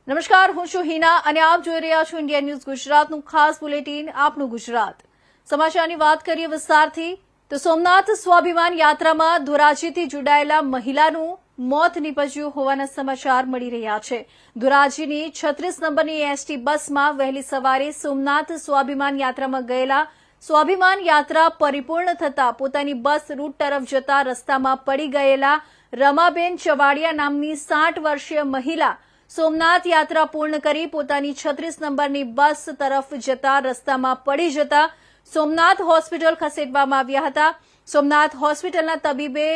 નમસ્કાર, હું છું હિના અને આપ જોઈ રહ્યા છો ઇન્ડિયા ન્યૂઝ ગુજરાતનું ખાસ બુલેટિન આપનું ગુજરાત સમાચારની વાત કરીએ વિસ્તારથી તો સોમનાથ સ્વાભિમાન યાત્રામાં ધોરાજીથી જોડાયેલા મહિલાનું મોત નીપજ્યું હોવાના સમાચાર મળી રહ્યા છે। ધોરાજીની 36 નંબરની એસટી બસમાં વહેલી સવારે સોમનાથ સ્વાભિમાન યાત્રામાં ગયેલા સ્વાભિમાન યાત્રા પરિપૂર્ણ થતા પોતાની બસ રૂટ તરફ જતા રસ્તામાં પડી ગયેલા રમાબેન ચવાડિયા નામની 60 વર્ષીય મહિલા સોમનાથ યાત્રા પૂર્ણ કરી પોતાની 36 નંબરની બસ તરફ જતા રસ્તામાં પડી જતા સોમનાથ હોસ્પિટલ ખસેડવામાં આવ્યા હતા। સોમનાથ હોસ્પિટલના તબીબે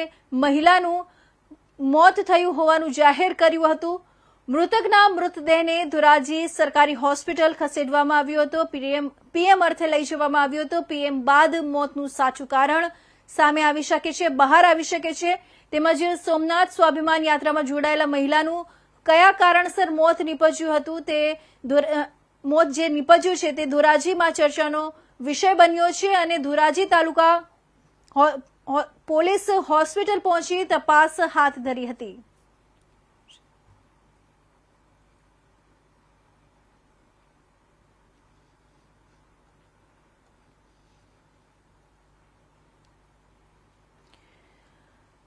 મહિલાનું મોત થયું હોવાનું જાહેર કર્યું હતું। મૃતકના મૃતદેહને ધોરાજી સરકારી હોસ્પિટલ ખસેડવામાં આવ્યો હતો। પીએમ અર્થે લઈ જવામાં આવ્યો હતો। પીએમ બાદ મોતનું સાચું કારણ સામે આવી શકે છે, બહાર આવી શકે છે। તેમજ સોમનાથ સ્વાભિમાન યાત્રામાં જોડાયેલા મહિલાનું કયા કારણસર મોત નીપજ્યું હતું તે મોત જે નીપજ્યું છે તે ધોરાજીમાં ચર્ચાનો વિષય બન્યો છે અને ધોરાજી તાલુકા પોલીસ હોસ્પિટલ પહોંચી તપાસ હાથ ધરી હતી।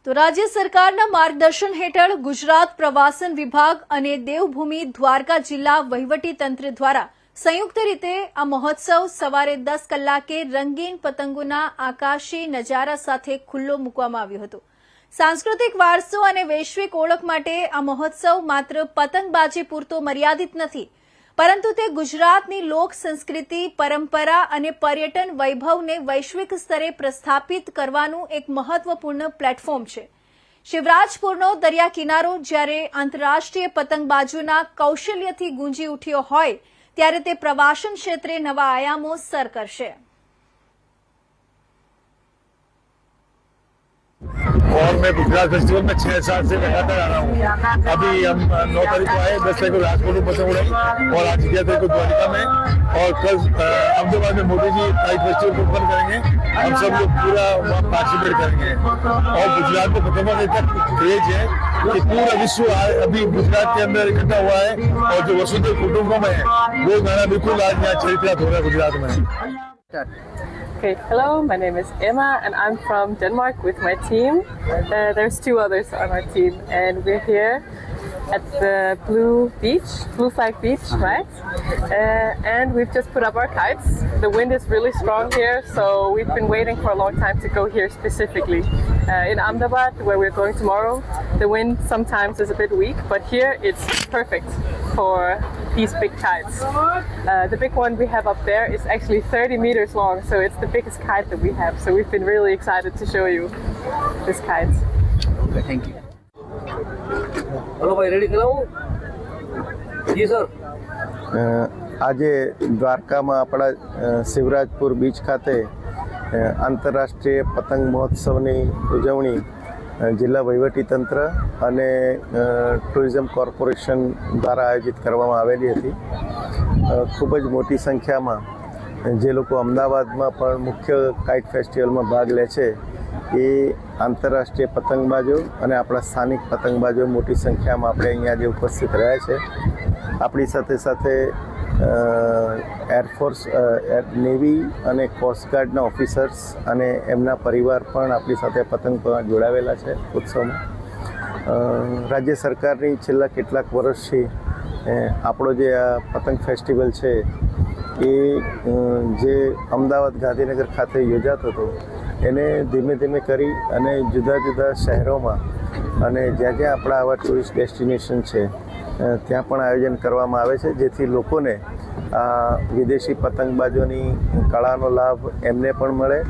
તો રાજ્ય સરકારના માર્ગદર્શન હેઠળ ગુજરાત પ્રવાસન વિભાગ અને દેવભૂમિ દ્વારકા જિલ્લા વહીવટી તંત્ર દ્વારા સંયુક્ત રીતે આ મહોત્સવ સવારે 10 કલાકે રંગીન પતંગોના આકાશી નજારા સાથે ખુલ્લો મૂકવામાં આવ્યો હતો। સાંસ્કૃતિક વારસો અને વૈશ્વિક ઓળખ માટે આ મહોત્સવ માત્ર પતંગબાજી પૂરતો મર્યાદિત નથી, પરંતુ તે ગુજરાતની લોક સંસ્કૃતિ, પરંપરા અને પર્યટન વૈભવને વૈશ્વિક સ્તરે પ્રસ્થાપિત કરવાનું એક મહત્વપૂર્ણ પ્લેટફોર્મ છે। શિવરાજપુરનો દરિયા કિનારો જ્યારે આંતરરાષ્ટ્રીય પતંગબાજોના કૌશલ્યથી ગુંજી ઉઠ્યો હોય ત્યારે તે પ્રવાસન ક્ષેત્રે નવા આયામો સર કરશે। और मैं गुजरात फेस्टिवल में 6 साल से लगातार आ रहा हूँ। अभी हम 9 तारीख को आए, 10 तारीख को राजकोट में पतंग उड़ाई और आज 11 तारीख को द्वारिका में और कल अहमदाबाद में मोदी जी काइट फेस्टिवल को ओपन करेंगे। हम सब लोग पूरा वहाँ पार्टिसिपेट करेंगे और गुजरात में पतंगों का इतना क्रेज है कि पूरा विश्व अभी गुजरात के अंदर इकट्ठा हुआ है और जो वसुधैव कुटुंबकम है वो गाना बिल्कुल आज यहाँ चरित्रार्थ हो रहा है गुजरात में। Okay, hello, my name is Emma and I'm from Denmark with my team. There's 2 others on our team and we're here at the Blue Flag Beach, right? And we've just put up our kites. The wind is really strong here, so we've been waiting for a long time to go here specifically. In Ahmedabad, where we're going tomorrow, the wind sometimes is a bit weak, but here it's perfect for these big kites. The big one we have up there is actually 30 meters long, so it's the biggest kite that we have. So we've been really excited to show you this kite. Okay, thank you. Hello, ભાઈ ready કરાવું? જી sir. આજે દ્વારકામાં આપણા Shivrajpur beach ખાતે આંતરરાષ્ટ્રીય પતંગ મહોત્સવની ઉજવણી જિલ્લા વહીવટીતંત્ર અને ટુરિઝમ કોર્પોરેશન દ્વારા આયોજિત કરવામાં આવેલી હતી। ખૂબ જ મોટી સંખ્યામાં જે લોકો અમદાવાદમાં પણ મુખ્ય કાઇટ ફેસ્ટિવલમાં ભાગ લે છે એ આંતરરાષ્ટ્રીય પતંગબાજો અને આપણા સ્થાનિક પતંગબાજો મોટી સંખ્યામાં આપણે અહીંયા જે ઉપસ્થિત રહ્યા છે। આપણી સાથે સાથે એરફોર્સ, નેવી અને કોસ્ટગાર્ડના ઓફિસર્સ અને એમના પરિવાર પણ આપણી સાથે પતંગ પર જોડાવેલા છે ઉત્સવમાં। રાજ્ય સરકારની છેલ્લા કેટલાક વર્ષથી આપણો જે આ પતંગ ફેસ્ટિવલ છે એ જે અમદાવાદ, ગાંધીનગર ખાતે યોજાતો હતો એને ધીમે ધીમે કરી અને જુદા જુદા શહેરોમાં અને જ્યાં જ્યાં આપણા આવા ટુરિસ્ટ ડેસ્ટિનેશન છે ત્યાં પણ આયોજન કરવામાં આવે છે, જેથી લોકોને વિદેશી પતંગબાજોની કળાનો લાભ એમને પણ મળે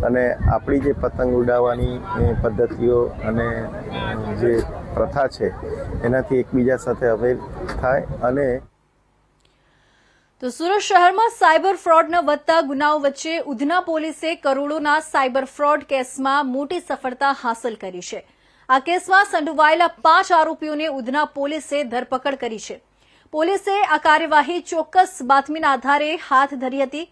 અને આપણી જે પતંગ ઉડાવવાની પદ્ધતિઓ અને જે પ્રથા છે એનાથી એકબીજા સાથે અવેર થાય। અને તો સુરત શહેરમાં સાયબર ફ્રોડના વધતા ગુનાઓ વચ્ચે ઉધના પોલીસે કરોડોના સાયબર ફ્રોડ કેસમાં મોટી સફળતા હાંસલ કરી છે। આ કેસમાં સંડોવાયેલા 5 આરોપીઓને ઉધના પોલીસે ધરપકડ કરી છે। પોલીસે આ કાર્યવાહી ચોક્કસ બાતમીના આધારે હાથ ધરી હતી।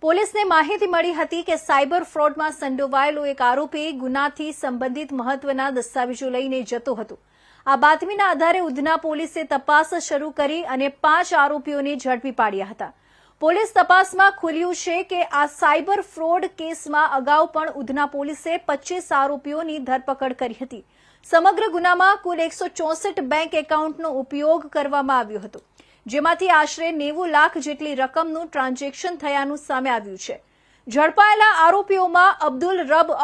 પોલીસને માહિતી મળી હતી કે સાયબર ફ્રોડમાં સંડોવાયેલો એક આરોપી ગુનાથી સંબંધિત મહત્વના દસ્તાવેજો લઈને જતો હતો। આ બાતમીના આધારે ઉધના પોલીસે તપાસ શરૂ કરી અને 5 આરોપીઓને ઝડપી પાડ્યા હતા. પોલીસ તપાસમાં ખુલ્યું છે કે આ સાયબર ફ્રોડ કેસમાં અગાઉ પણ ઉધના પોલીસે 25 આરોપીઓની ધરપકડ કરી હતી. સમગ્ર ગુનામાં કુલ 164 બેંક એકાઉન્ટનો ઉપયોગ કરવામાં આવ્યો હતો, જેમાંથી આશરે 90 લાખ જેટલી રકમનું ટ્રાન્ઝેક્શન થયાનું સામે આવ્યું છે. ઝડપાયેલા આરોપીઓમાં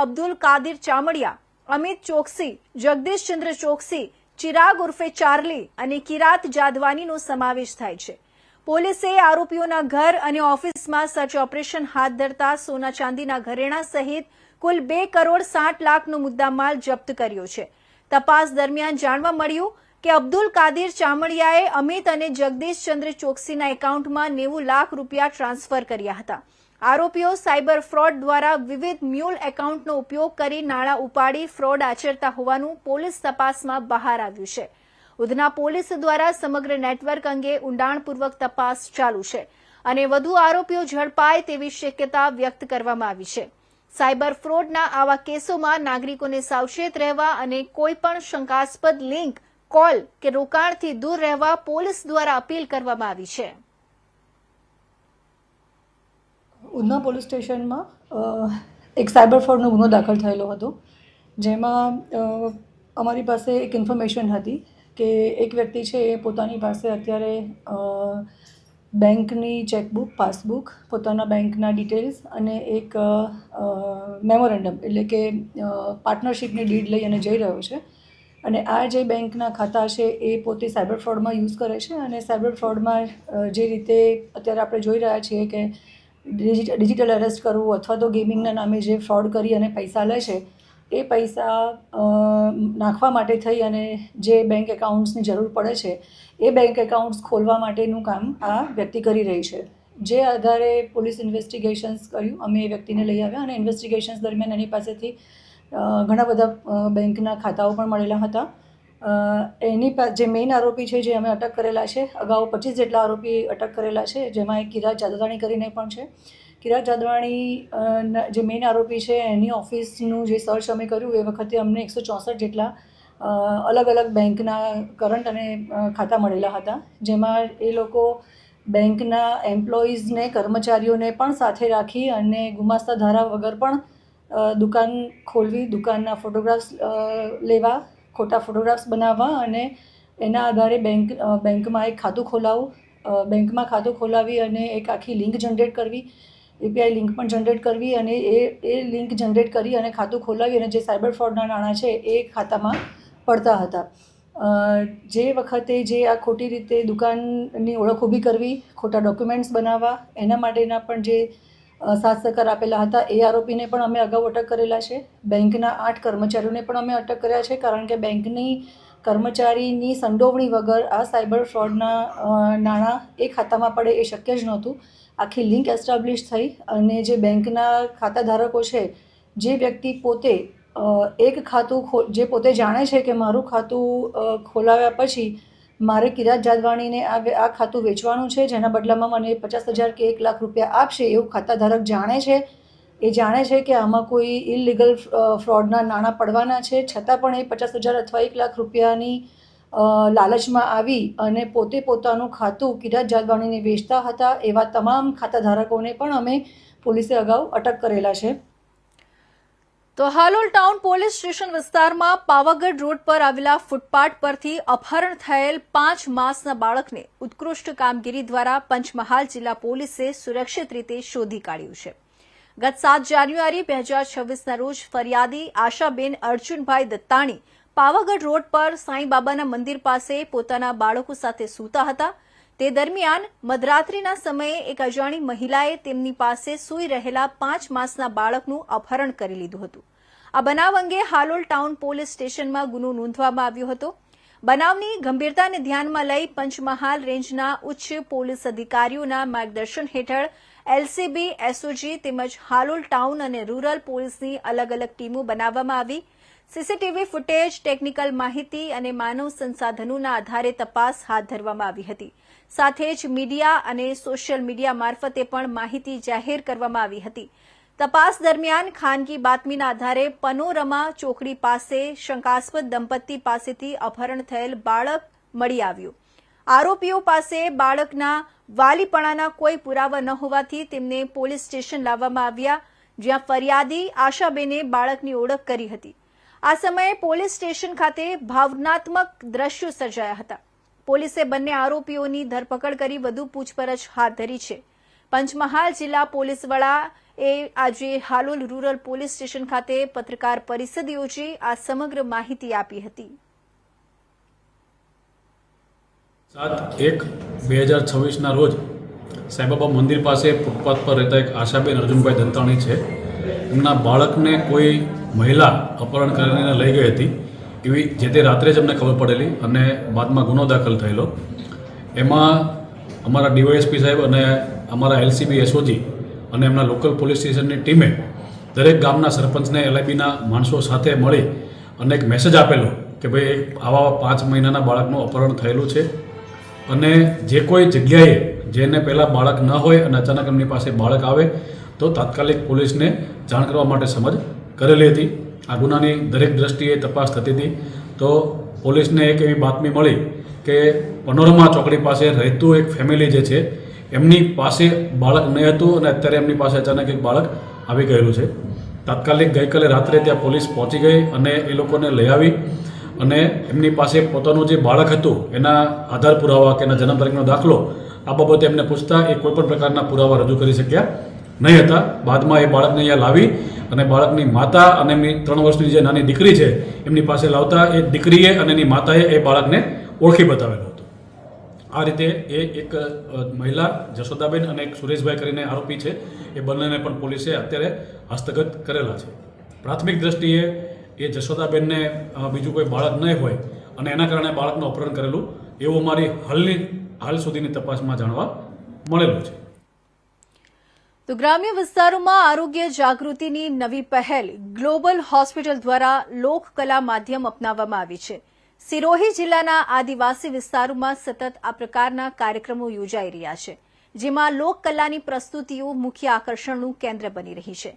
અબ્દુલ કાદિર ચામડિયા, અમિત ચોકસી, જગદીશચંદ્ર ચોકસી, ચિરાગ ઉર્ફે ચાર્લી અને કિરાત જાદવાનીનો સમાવેશ થાય છે. પોલીસે આરોપીઓના ઘર અને ઓફિસમાં સર્ચ ઓપરેશન હાથ ધરતા સોના ચાંદીના ઘરેણા સહિત કુલ 2 કરોડ 60 લાખનો મુદ્દામાલ જપ્ત કર્યો છે. તપાસ દરમિયાન જાણવા મળ્યું કે અબ્દુલ કાદિર ચામડિયાએ અમિત અને જગદીશચંદ્ર ચોકસીના એકાઉન્ટમાં 90 લાખ રૂપિયા ટ્રાન્સફર કર્યા હતા. આરોપીઓ સાયબર ફ્રોડ દ્વારા વિવિધ મ્યુલ એકાઉન્ટનો ઉપયોગ કરી નાણાં ઉપાડી ફ્રોડ આચરતા હોવાનું પોલીસ તપાસમાં બહાર આવ્યું છે. ઉધના પોલીસ દ્વારા સમગ્ર નેટવર્ક અંગે ઊંડાણપૂર્વક તપાસ ચાલુ છે અને વધુ આરોપીઓ ઝડપાય તેવી શક્યતા વ્યક્ત કરવામાં આવી છે. સાયબર ફ્રોડના આવા કેસોમાં નાગરિકોને સાવચેત રહેવા અને કોઈપણ શંકાસ્પદ લિંક, કોલ કે રોકાણથી દૂર રહેવા પોલીસ દ્વારા અપીલ કરવામાં આવી છે. ઉધના પોલીસ સ્ટેશનમાં એક સાયબર ફ્રોડનો ગુનો દાખલ થયેલો હતો, જેમાં અમારી પાસે એક ઇન્ફોર્મેશન હતી કે એક વ્યક્તિ છે એ પોતાની પાસે અત્યારે બેંકની ચેકબુક, પાસબુક, પોતાના બેંકના ડિટેલ્સ અને એક મેમોરેન્ડમ એટલે કે પાર્ટનરશિપની ડીડ લઈ અને જઈ રહ્યો છે. અને આ જે બેંકના ખાતા છે એ પોતે સાયબર ફ્રોડમાં યુઝ કરે છે. અને સાયબર ફ્રોડમાં જે રીતે અત્યારે આપણે જોઈ રહ્યા છીએ કે ડિજિટલ અરેસ્ટ કરવું અથવા તો ગેમિંગના નામે જે ફ્રોડ કરી અને પૈસા લે છે, એ પૈસા નાખવા માટે થઈ અને જે બેંક એકાઉન્ટ્સની જરૂર પડે છે એ બેંક એકાઉન્ટ્સ ખોલવા માટેનું કામ આ વ્યક્તિ કરી રહી છે. જે આધારે પોલીસ ઇન્વેસ્ટિગેશન્સ કર્યું, અમે એ વ્યક્તિને લઈ આવ્યા અને ઇન્વેસ્ટિગેશન્સ દરમિયાન એની પાસેથી ઘણા બધા બેંકના ખાતાઓ પણ મળેલા હતા. એની જે મેઇન આરોપી છે જે અમે અટક કરેલા છે, અગાઉ 25 જેટલા આરોપી અટક કરેલા છે, જેમાં એક કિરાત જાદવાણી કરીને પણ છે. કિરાત જાદવાણી જે મેઇન આરોપી છે એની ઓફિસનું જે સર્ચ અમે કર્યું એ વખતે અમને 164 જેટલા અલગ અલગ બેંકના કરંટ અને ખાતા મળેલા હતા, જેમાં એ લોકો બેંકના એમ્પ્લોઈઝને, કર્મચારીઓને પણ સાથે રાખી અને ગુમાસ્તા ધારા વગર પણ દુકાન ખોલવી, દુકાનના ફોટોગ્રાફ્સ લેવા, ખોટા ફોટોગ્રાફ્સ બનાવવા અને એના આધારે બેંકમાં એક ખાતું ખોલાવવું, બેંકમાં ખાતું ખોલાવી અને એક આખી લિંક જનરેટ કરવી, API લિંક પણ જનરેટ કરવી અને એ લિંક જનરેટ કરી અને ખાતું ખોલાવી અને જે સાયબર ફ્રોડના નાણાં છે એ ખાતામાં પડતા હતા. જે વખતે જે આ ખોટી રીતે દુકાનની ઓળખ ઊભી કરવી, ખોટા ડોક્યુમેન્ટ્સ બનાવવા, એના માટેના પણ જે સાથ સહકાર આપેલા હતા એ આરોપીને પણ અમે અગાઉ અટક કરેલા છે. બેંકના 8 કર્મચારીઓને પણ અમે અટક કર્યા છે, કારણ કે બેંકની કર્મચારીની સંડોવણી વગર આ સાયબર ફ્રોડના નાણાં એ ખાતામાં પડે એ શક્ય જ નહોતું. આખી લિંક એસ્ટાબ્લિશ થઈ અને જે બેંકના ખાતા ધારકો છે, જે વ્યક્તિ પોતે એક ખાતું જે પોતે જાણે છે કે મારું ખાતું ખોલાવ્યા પછી મારે કિરાત જાદવાણીને આ ખાતું વેચવાનું છે, જેના બદલામાં મને 50,000 કે 1 લાખ રૂપિયા આપશે, એવું ખાતા ધારક જાણે છે. એ જાણે છે કે આમાં કોઈ ઇલીગલ ફ્રોડના નાણાં પડવાના છે, છતાં પણ એ 50,000 અથવા 1 લાખ રૂપિયાની લાલચમાં આવી અને પોતે પોતાનું ખાતું કિરાત જાદવાણીને વેચતા હતા. એવા તમામ ખાતા ધારકોને પણ અમે પોલીસે અગાઉ અટક કરેલા છે. તો હાલોલ ટાઉન પોલીસ સ્ટેશન વિસ્તારમાં પાવાગઢ રોડ પર આવેલા ફૂટપાથ પરથી અપહરણ થયેલ 5 માસના બાળકને ઉત્કૃષ્ટ કામગીરી દ્વારા પંચમહાલ જિલ્લા પોલીસે સુરક્ષિત રીતે શોધી કાઢ્યું છે. ગત 7 જાન્યુઆરી 2026ના રોજ ફરિયાદી આશાબેન અર્જુનભાઈ દત્તાણી પાવાગઢ રોડ પર સાંઈબાબાના મંદિર પાસે પોતાના બાળકો સાથે સૂતા હતા. તે દરમિયાન મધરાત્રિના સમયે એક અજાણી મહિલાએ તેમની પાસે સૂઈ રહેલા 5 માસના બાળકનું અપહરણ કરી લીધું હતું. આ બનાવ અંગે હાલોલ ટાઉન પોલીસ સ્ટેશનમાં ગુનો નોંધવામાં આવ્યો હતો. બનાવની ગંભીરતાને ધ્યાનમાં લઈ પંચમહાલ રેન્જના ઉચ્ચ પોલીસ અધિકારીઓના માર્ગદર્શન હેઠળ LCB, SOG તેમજ હાલોલ ટાઉન અને રૂરલ પોલીસની અલગ અલગ ટીમો બનાવવામાં આવી. CCTV ફૂટેજ, ટેકનિકલ માહિતી અને માનવ સંસાધનોના આધારે તપાસ હાથ ધરવામાં આવી હતી. સાથે જ મીડિયા અને સોશિયલ મીડિયા મારફતે પણ માહિતી જાહેર કરવામાં આવી હતી. તપાસ દરમિયાન ખાનગી બાતમીના આધારે પનોરમા ચોકડી પાસે શંકાસ્પદ દંપતી પાસેથી અપહરણ થયેલ બાળક મળી આવ્યું. આરોપીઓ પાસે બાળકના વાલીપણાના કોઈ પુરાવા ન હોવાથી તેમને પોલીસ સ્ટેશન લાવવામાં આવ્યા, જ્યાં ફરિયાદી આશાબેને બાળકની ઓળખ કરી હતી. આ સમયે પોલીસ સ્ટેશન ખાતે ભાવનાત્મક દ્રશ્યો સર્જાયા હતા. પોલીસે બંને આરોપીઓની ધરપકડ કરી વધુ પૂછપરછ હાથ ધરી છે. પંચમહાલ જિલ્લા પોલીસ વડાએ આજે હાલોલ રૂરલ પોલીસ સ્ટેશન ખાતે પત્રકાર પરિષદ યોજી આ સમગ્ર માહિતી આપી હતી. 7/1/2026 રોજ સાંઈબાબા મંદિર પાસે ફૂટપાથ પર રહેતા એક આશાબેન અર્જુનભાઈ દંતાણી છે. એમના બાળકને કોઈ મહિલા અપહરણ કરીને લઈ ગઈ હતી એવી જે તે રાત્રે જ અમને ખબર પડેલી અને બાદમાં ગુનો દાખલ થયેલો. એમાં અમારા ડીવાયએસપી સાહેબ અને અમારા એલસીબી એસઓજી અને એમના લોકલ પોલીસ સ્ટેશનની ટીમે દરેક ગામના સરપંચને એલઆઈબીના માણસો સાથે મળી અને એક મેસેજ આપેલો કે ભાઈ એક આવા 5 મહિનાના બાળકનું અપહરણ થયેલું છે અને જે કોઈ જગ્યાએ જેને પહેલાં બાળક ન હોય અને અચાનક એમની પાસે બાળક આવે તો તાત્કાલિક પોલીસને જાણ કરવા માટે સમજ કરેલી હતી. આ ગુનાની દરેક દ્રષ્ટિએ તપાસ થતી હતી તો પોલીસને એક એવી બાતમી મળી કે પનોરમા ચોકડી પાસે રહેતું એક ફેમિલી જે છે એમની પાસે બાળક નહીં હતું અને અત્યારે એમની પાસે અચાનક એક બાળક આવી ગયેલું છે. તાત્કાલિક ગઈકાલે રાત્રે ત્યાં પોલીસ પહોંચી ગઈ અને એ લોકોને લઈ આવી અને એમની પાસે પોતાનું જે બાળક હતું એના આધાર પુરાવા કે એના જન્મ તારીખનો દાખલો આ બાબતે એમને પૂછતા એ કોઈપણ પ્રકારના પુરાવા રજૂ કરી શક્યા નહીં હતા. બાદમાં એ બાળકને અહીંયા લાવી અને બાળકની માતા અને એમની 3 વર્ષની જે નાની દીકરી છે એમની પાસે લાવતા એ દીકરીએ અને એની માતાએ એ બાળકને ઓળખી બતાવેલો હતો. આ રીતે એ એક મહિલા જશોદાબેન અને એક સુરેશભાઈ કરીને આરોપી છે એ બંનેને પણ પોલીસે અત્યારે હસ્તગત કરેલા છે. પ્રાથમિક દ્રષ્ટિએ એ જશોદાબેનને બીજું કોઈ બાળક નહીં હોય અને એના કારણે બાળકનું અપહરણ કરેલું એવું અમારી હાલ સુધીની તપાસમાં જાણવા મળેલું છે. તો ગ્રામ્ય વિસ્તારોમાં આરોગ્ય જાગૃતિની નવી પહેલ ગ્લોબલ હોસ્પિટલ દ્વારા લોકકલા માધ્યમ અપનાવવામાં આવી છે. સિરોહી જિલ્લાના આદિવાસી વિસ્તારોમાં સતત આ પ્રકારના કાર્યક્રમો યોજાઈ રહ્યા છે, જેમાં લોકકલાની પ્રસ્તુતિઓ મુખ્ય આકર્ષણનું કેન્દ્ર બની રહી છે.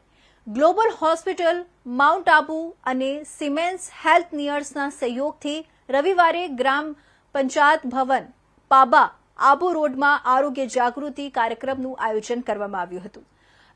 ગ્લોબલ હોસ્પિટલ, માઉન્ટ આબુ અને સિમેન્સ હેલ્થ નિયર્સના સહયોગથી રવિવારે ગ્રામ પંચાયત ભવન, પાબા, આબુ રોડમાં આરોગ્ય જાગૃતિ કાર્યક્રમનું આયોજન કરવામાં આવ્યું હતું.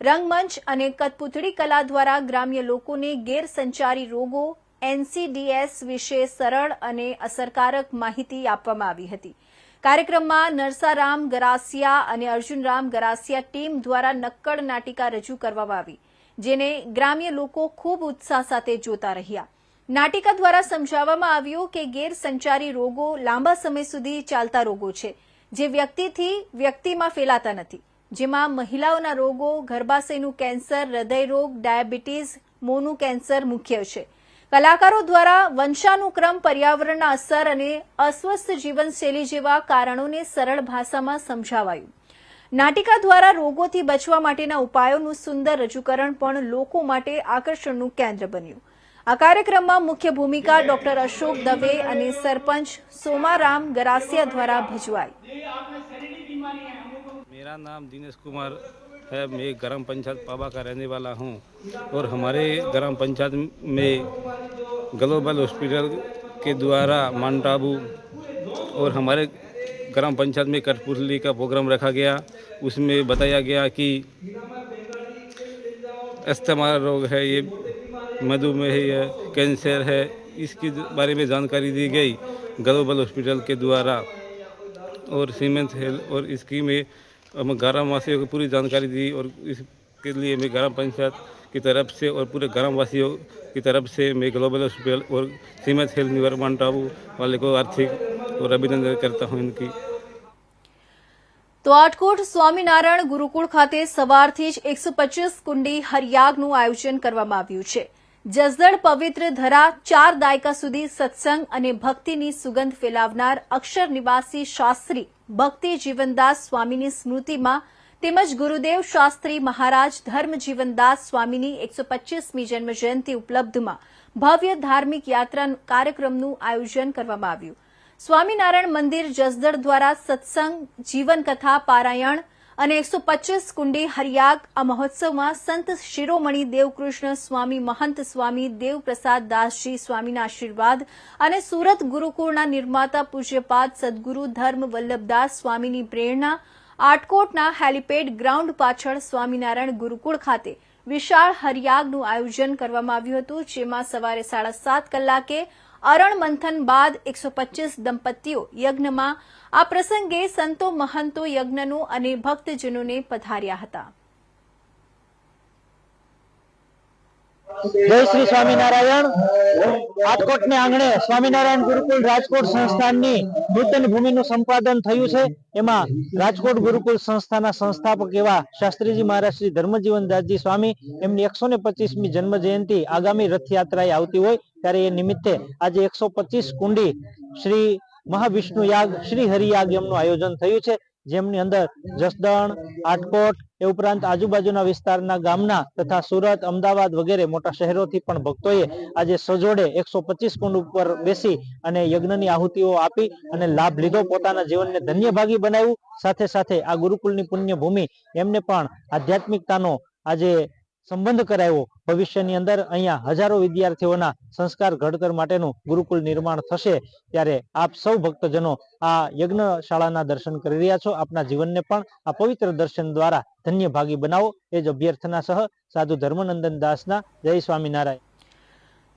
રંગમંચ અને કઠપૂતળી કલા દ્વારા ગ્રામ્ય લોકોને ગેરસંચારી રોગો NCDs વિશે સરળ અને અસરકારક માહિતી આપવામાં આવી હતી. કાર્યક્રમમાં નરસારામ ગરાસિયા અને અર્જુનરામ ગરાસિયા ટીમ દ્વારા નક્કડ નાટિકા રજૂ કરવામાં આવી, જેને ગ્રામ્ય લોકો ખૂબ ઉત્સાહ સાથે જોતા રહ્યા. નાટિકા દ્વારા સમજાવવામાં આવ્યું કે ગેરસંચારી રોગો લાંબા સમય સુધી ચાલતા રોગો છે, જે વ્યક્તિથી વ્યક્તિમાં ફેલાતા નથી, જેમાં મહિલાઓના રોગો, ગર્ભાશયનું કેન્સર, હૃદયરોગ, ડાયાબિટીસ, મોનું કેન્સર મુખ્ય છે. કલાકારો દ્વારા વંશાનુક્રમ, પર્યાવરણના અસર અને અસ્વસ્થ જીવનશૈલી જેવા કારણોને સરળ ભાષામાં સમજાવાયું. નાટિકા દ્વારા રોગોથી બચવા માટેના ઉપાયોનું સુંદર રજૂકરણ પણ લોકો માટે આકર્ષણનું કેન્દ્ર બન્યું. આ કાર્યક્રમમાં મુખ્ય ભૂમિકા ડોક્ટર અશોક દવે અને સરપંચ સોમારામ ગરાસિયા દ્વારા ભજવાઈ. मेरा नाम दिनेश कुमार है. मैं ग्राम पंचायत पाबा का रहने वाला हूँ और हमारे ग्राम पंचायत में ग्लोबल हॉस्पिटल के द्वारा माउंट आबू और हमारे ग्राम पंचायत में कठपुतली का प्रोग्राम रखा गया. उसमें बताया गया कि अस्थमा रोग है, ये मधुमेह है, कैंसर है, इसके बारे में जानकारी दी गई ग्लोबल हॉस्पिटल के द्वारा. और सीमेंस हेल्थ और स्कीम में हम ग्राम वासियों को पूरी जानकारी दी और इसके लिए मैं ग्राम पंचायत की तरफ से और पूरे ग्राम वासियों की तरफ से मैं ग्लोबल हॉस्पिटल और सीमेंस हेल्थ निवर माउंट आबू वाले को आर्थिक और अभिनंदन करता हूँ इनकी. તો આટકોટ સ્વામિનારાયણ ગુરુકુળ ખાતે સવારથી જ 125 કુંડી હરિયાગનું આયોજન કરવામાં આવ્યું છે. જસદણ પવિત્ર ધરા 4 દાયકા સુધી સત્સંગ અને ભક્તિની સુગંધ ફેલાવનાર અક્ષર નિવાસી શાસ્ત્રી ભક્તિ જીવનદાસ સ્વામીની સ્મૃતિમાં તેમજ ગુરુદેવ શાસ્ત્રી મહારાજ ધર્મ જીવનદાસ સ્વામીની 125મી જન્મજયંતિ ઉપલબ્ધમાં ભવ્ય ધાર્મિક યાત્રા કાર્યક્રમનું આયોજન કરવામાં આવ્યું. સ્વામિનારાયણ મંદિર જસદણ દ્વારા સત્સંગ, જીવનકથા પારાયણ અને 125 કુંડી હરિયાગ આ મહોત્સવમાં સંત શિરોમણી દેવકૃષ્ણ સ્વામી મહંત સ્વામી દેવપ્રસાદ દાસજી સ્વામીના આશીર્વાદ અને સુરત ગુરુકુળના નિર્માતા પૂજ્યપાદ સદગુરુ ધર્મ વલ્લભદાસ સ્વામીની પ્રેરણા આટકોટના હેલીપેડ ગ્રાઉન્ડ પાછળ સ્વામિનારાયણ ગુરુકુળ ખાતે વિશાળ હરિયાગનું આયોજન કરવામાં આવ્યું હતું, જેમાં સવારે 7:30 કલાકે અરણ મંથન બાદ 125 દંપતીઓ યજ્ઞમાં આ પ્રસંગે સંતો મહંતો યજ્ઞનો અને ભક્તજનોને પધાર્યા હતા. જય શ્રી સ્વામિનારાયણ. આટકોટને આંગણે સ્વામિનારાયણ ગુરુકુળ રાજકોટ સંસ્થાનની નૂતન ભૂમિનું સંપાદન થયું છે. એમાં રાજકોટ ગુરુકુળ સંસ્થાના સંસ્થાપક એવા શાસ્ત્રીજી મહારાજ શ્રી ધર્મજીવનદાસજી સ્વામી એમની 125મી જન્મ જયંતિ આગામી રથયાત્રાએ આવતી હોય ત્યારે એ નિમિત્તે આજે 125 કુંડી શ્રી મહાવિષ્ણુ યાગ શ્રી હરિયાગ એમનું આયોજન થયું છે, જેમની અંદર જસદણ, આટકોટ એ ઉપરાંત આજુબાજુના વિસ્તારના ગામના તથા સુરત, અમદાવાદ વગેરે મોટા શહેરોથી પણ ભક્તોએ આજે સજોડે 125 કુંડ ઉપર બેસી અને યજ્ઞની આહુતિઓ આપી અને લાભ લીધો, પોતાના જીવનને ધન્યભાગી બનાવ્યું. સાથે સાથે આ ગુરુકુળની પુણ્ય ભૂમિ એમને પણ આધ્યાત્મિકતાનો આજે સંબંધ કરાવ્યો. ભવિષ્યની અંદર અહીંયા હજારો વિદ્યાર્થીઓના સંસ્કાર ઘડતર માટેનું ગુરુકુળ નિર્માણ થશે. ત્યારે આપ સૌ ભક્તજનો આ યજ્ઞશાળાના દર્શન કરી રહ્યા છો. આપના જીવનને પણ આ પવિત્ર દર્શન દ્વારા ધન્ય ભાગી બનાવો એ જ અભ્યર્થના સહ સાધુ ધર્મનંદન દાસના જય સ્વામિનારાયણ.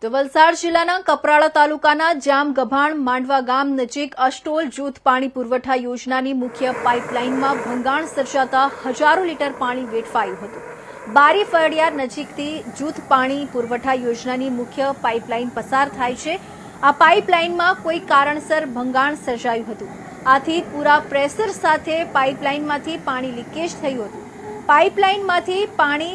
તો વલસાડ જિલ્લાના કપરાડા તાલુકાના જામગભાણ માંડવા ગામ નજીક અસ્ટોલ જૂથ પાણી પુરવઠા યોજનાની મુખ્ય પાઇપલાઇનમાં ભંગાણ સર્જાતા હજારો લીટર પાણી વેડફાયું હતું. બારી ફળિયાર નજીકથી જૂથ પાણી પુરવઠા યોજનાની મુખ્ય પાઇપલાઇન પસાર થાય છે. આ પાઇપલાઇનમાં કોઈ કારણસર ભંગાણ સર્જાયું હતું. આથી પૂરા પ્રેશર સાથે પાઇપલાઇનમાંથી પાણી લીકેજ થયું હતું. પાઇપલાઇનમાંથી પાણી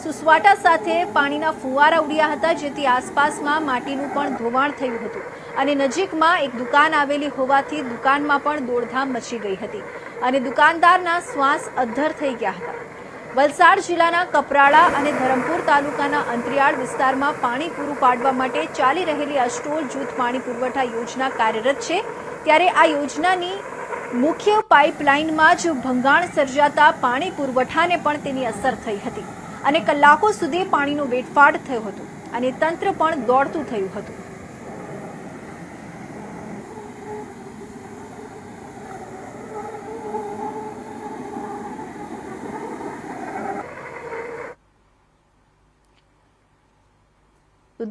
સુસવાટા સાથે પાણીના ફુવારા ઉડ્યા હતા, જેથી આસપાસમાં માટીનું પણ ધોવાણ થયું હતું અને નજીકમાં એક દુકાન આવેલી હોવાથી દુકાનમાં પણ દોડધામ મચી ગઈ હતી અને દુકાનદારના શ્વાસ અદ્ધર થઈ ગયા હતા. વલસાડ જિલ્લાના કપરાડા અને ધરમપુર તાલુકાના અંતરિયાળ વિસ્તારમાં પાણી પૂરું પાડવા માટે ચાલી રહેલી અસ્ટોલ જૂથ પાણી પુરવઠા યોજના કાર્યરત છે. ત્યારે આ યોજનાની મુખ્ય પાઇપલાઇનમાં જ ભંગાણ સર્જાતા પાણી પુરવઠાને પણ તેની અસર થઈ હતી અને કલાકો સુધી પાણીનો વેડફાટ થયો હતો અને તંત્ર પણ દોડતું થયું હતું.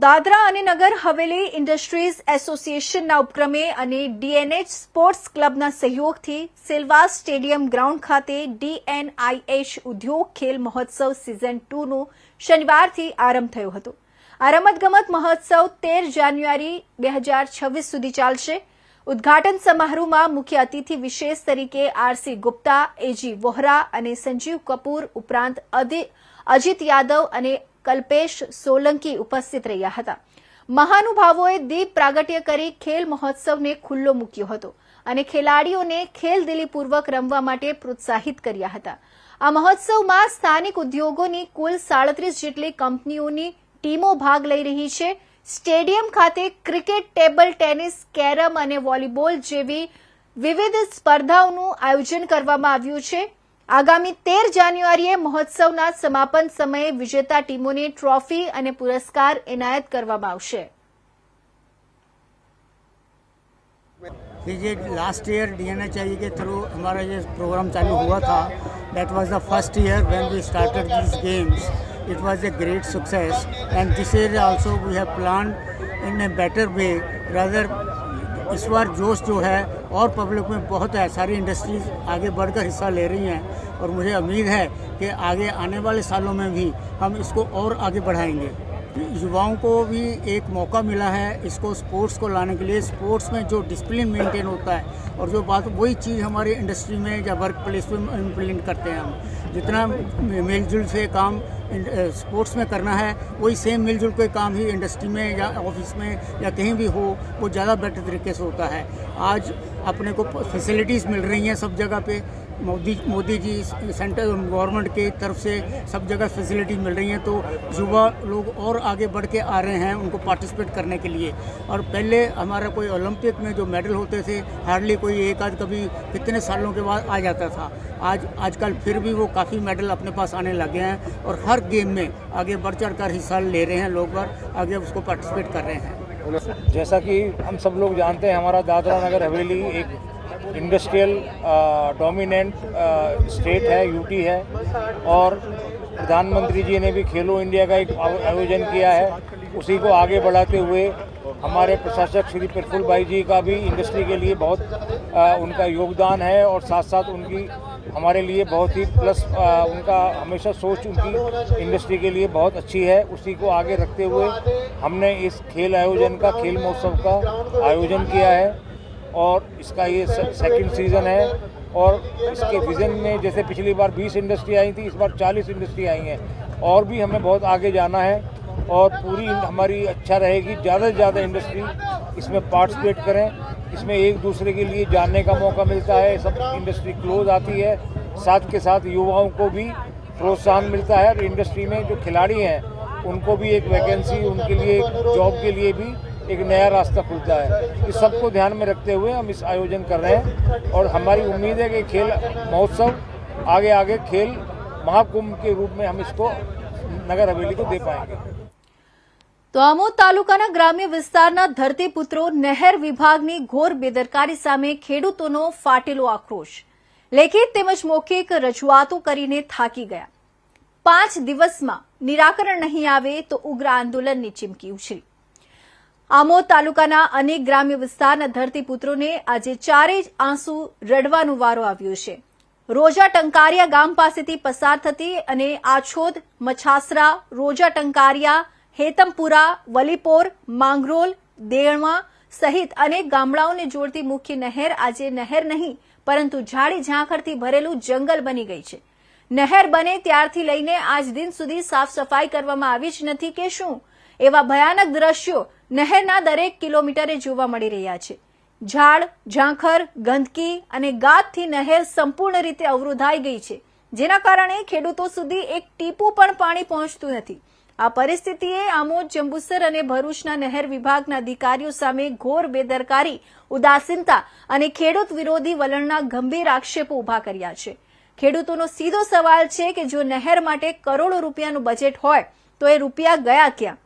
દાદરા અને નગર હવેલી ઇન્ડસ્ટ્રીઝ એસોસિએશનના ઉપક્રમે અને ડીએનએચ સ્પોર્ટ્સ ક્લબના સહયોગથી સિલવાસ સ્ટેડિયમ ગ્રાઉન્ડ ખાતે ડીએનઆઈએચ ઉદ્યોગ ખેલ મહોત્સવ સિઝન 2નો શનિવારથી આરંભ થયો હતો. આ રમતગમત મહોત્સવ 13 જાન્યુઆરી 2026 સુધી ચાલશે. ઉદ્ઘાટન સમારોહમાં મુખ્ય અતિથિ વિશેષ તરીકે આરસી ગુપ્તા, એજી વોહરા અને સંજીવ કપૂર ઉપરાંત અજીત યાદવ અને કલ્પેશ સોલંકી ઉપસ્થિત રહ્યા હતા. મહાનુભાવોએ દીપ પ્રાગટ્ય કરી ખેલ મહોત્સવને ખુલ્લો મૂક્યો હતો અને ખેલાડીઓને ખેલદિલીપૂર્વક રમવા માટે પ્રોત્સાહિત કર્યા હતા. આ મહોત્સવમાં સ્થાનિક ઉદ્યોગોની કુલ 37 જેટલી કંપનીઓની ટીમો ભાગ લઈ રહી છે. સ્ટેડિયમ ખાતે ક્રિકેટ, ટેબલ ટેનિસ, કેરમ અને વોલીબોલ જેવી વિવિધ સ્પર્ધાઓનું આયોજન કરવામાં આવ્યું છે. આગામી 13 જાન્યુઆરીએ મહોત્સવના સમાપન સમયે વિજેતા ટીમોને ટ્રોફી અને પુરસ્કાર એનાયત કરવામાં આવશે. ये लास्ट ईयर डीएनएचआई के थ्रू हमारा ये प्रोग्राम चालू हुआ था. That was the first year when we started these games. इट वाज a great success and this year also we have planned in a better way. rather इस बार जोश जो है और पब्लिक में बहुत है, सारी इंडस्ट्रीज आगे बढ़कर हिस्सा ले रही हैं और मुझे उम्मीद है कि आगे आने वाले सालों में भी हम इसको और आगे बढ़ाएंगे. युवाओं को भी एक मौका मिला है इसको स्पोर्ट्स को लाने के लिए. स्पोर्ट्स में जो डिसिप्लिन मेंटेन होता है और जो बात वही चीज़ हमारी इंडस्ट्री में या वर्क प्लेस में इम्प्लीमेंट करते हैं हम. जितना मिलजुल से काम स्पोर्ट्स में करना है वही सेम मिलजुल के काम ही इंडस्ट्री में या ऑफिस में या कहीं भी हो वो ज़्यादा बेटर तरीके से होता है. आज अपने को फैसिलिटीज़ मिल रही हैं सब जगह पे. मोदी जी सेंट्रल गवर्नमेंट की तरफ से सब जगह फैसिलिटी मिल रही हैं, तो युवा लोग और आगे बढ़ के आ रहे हैं उनको पार्टिसिपेट करने के लिए। और पहले हमारा कोई ओलंपिक में जो मेडल होते थे हार्डली कोई एक आध कभी कितने सालों के बाद आ जाता था। आजकल फिर भी वो काफ़ी मेडल अपने पास आने लगे हैं और हर गेम में आगे बढ़ चढ़ कर हिस्सा ले रहे हैं, लोग आगे उसको पार्टिसिपेट कर रहे हैं। जैसा कि हम सब लोग जानते हैं, हमारा दादरा नगर हवेली एक इंडस्ट्रियल डोमिनेंट स्टेट है, यूटी है, और प्रधानमंत्री जी ने भी खेलो इंडिया का एक आयोजन किया है। उसी को आगे बढ़ाते हुए हमारे प्रशासक श्री प्रफुल्ल भाई जी का भी इंडस्ट्री के लिए बहुत उनका योगदान है, और साथ साथ उनकी हमारे लिए बहुत ही प्लस उनका हमेशा सोच उनकी इंडस्ट्री के लिए बहुत अच्छी है। उसी को आगे रखते हुए हमने इस खेल आयोजन का, खेल महोत्सव का आयोजन किया है, और इसका ये सेकंड सीज़न है। और इसके विज़न में जैसे पिछली बार 20 इंडस्ट्री आई थी, इस बार 40 इंडस्ट्री आई हैं, और भी हमें बहुत आगे जाना है, और पूरी हमारी अच्छा रहेगी ज़्यादा से ज़्यादा इंडस्ट्री इसमें पार्टिसिपेट करें। इसमें एक दूसरे के लिए जानने का मौका मिलता है, सब इंडस्ट्री क्लोज आती है, साथ के साथ युवाओं को भी प्रोत्साहन मिलता है, और इंडस्ट्री में जो खिलाड़ी हैं उनको भी एक वैकेंसी, उनके लिए एक जॉब के लिए भी एक नया रास्ता खुलता है। इस सब को ध्यान में रखते हुए हम इस आयोजन कर रहे हैं, और हमारी उम्मीद है कि खेल महोत्सव आगे आगे खेल महाकुंभ के रूप में हम इसको नगर हवेली को दे पाएंगे। તો આમોદ તાલુકાના ગ્રામ્ય વિસ્તારના ધરતીપુત્રો નહેર વિભાગની ઘોર બેદરકારી સામે ખેડૂતોનો ફાટેલો આક્રોશ, લેખિત તેમજ મૌખિક રજૂઆતો કરીને થાકી ગયા। 5 દિવસમાં નિરાકરણ નહીં આવે તો ઉગ્ર આંદોલનની ચીમકી ઉછળી। આમોદ તાલુકાના અનેક ગ્રામ્ય વિસ્તારના ધરતીપુત્રોને આજે ચારે જ આંસુ રડવાનો વારો આવ્યો છે। રોજા ટંકારિયા ગામ પાસેથી પસાર થતી અને આછોદ, મછાસરા, રોજા ટંકારિયા, હેતમપુરા, વલીપોર, માંગરોલ, દેણવા સહિત અનેક ગામડાઓને જોડતી મુખ્ય નહેર આજે નહેર નહીં પરંતુ ઝાડી ઝાંખરથી ભરેલું જંગલ બની ગઈ છે। નહેર બને ત્યારથી લઈને આજ દિન સુધી સાફ સફાઈ કરવામાં આવી જ નથી કે શું, એવા ભયાનક દ્રશ્યો નહેરના દરેક કિલોમીટરે જોવા મળી રહ્યા છે। ઝાડ, ઝાંખર, ગંદકી અને ગાદથી નહેર સંપૂર્ણ રીતે અવરોધાઈ ગઈ છે, જેના કારણે ખેડૂતો સુધી એક ટીપું પણ પાણી પહોંચતું નથી। આ પરિસ્થિતિએ આમોદ, જંબુસર અને ભરૂચના નહેર વિભાગના અધિકારીઓ સામે ઘોર બેદરકારી, ઉદાસીનતા અને ખેડૂત વિરોધી વલણના ગંભીર આક્ષેપો ઉભા કર્યા છે। ખેડૂતોનો સીધો સવાલ છે કે જો નહેર માટે કરોડો રૂપિયાનું બજેટ હોય તો એ રૂપિયા ગયા ક્યાં?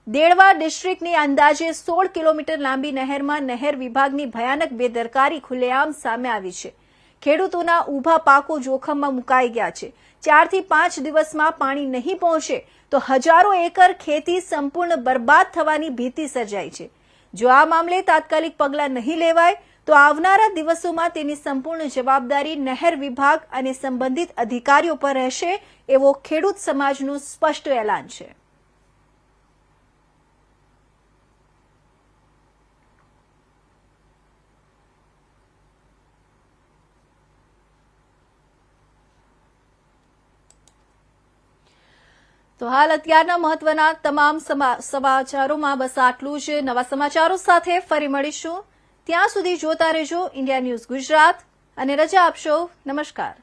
દેળવા ડિસ્ટ્રિક્ટની અંદાજે 16 કિલોમીટર લાંબી નહેરમાં નહેર વિભાગની ભયાનક બેદરકારી ખુલ્લેઆમ સામે આવી છે। ખેડૂતોના ઊભા પાકો જોખમમાં મુકાઈ ગયા છે। 4 થી 5 દિવસમાં પાણી નહીં પહોંચે તો હજારો એકર ખેતી સંપૂર્ણ બરબાદ થવાની ભીતિ સર્જાઈ છે। જો આ મામલે તાત્કાલિક પગલાં નહીં લેવાય તો આવનારા દિવસોમાં તેની સંપૂર્ણ જવાબદારી નહેર વિભાગ અને સંબંધિત અધિકારીઓ પર રહેશે, એવો ખેડૂત સમાજનું સ્પષ્ટ એલાન છે। તો હાલ અત્યારના મહત્વના તમામ સમાચારોમાં બસ આટલું જ। નવા સમાચારો સાથે ફરી મળીશું, ત્યાં સુધી જોતા રહેજો ઇન્ડિયા ન્યૂઝ ગુજરાત અને રજા આપશો। નમસ્કાર।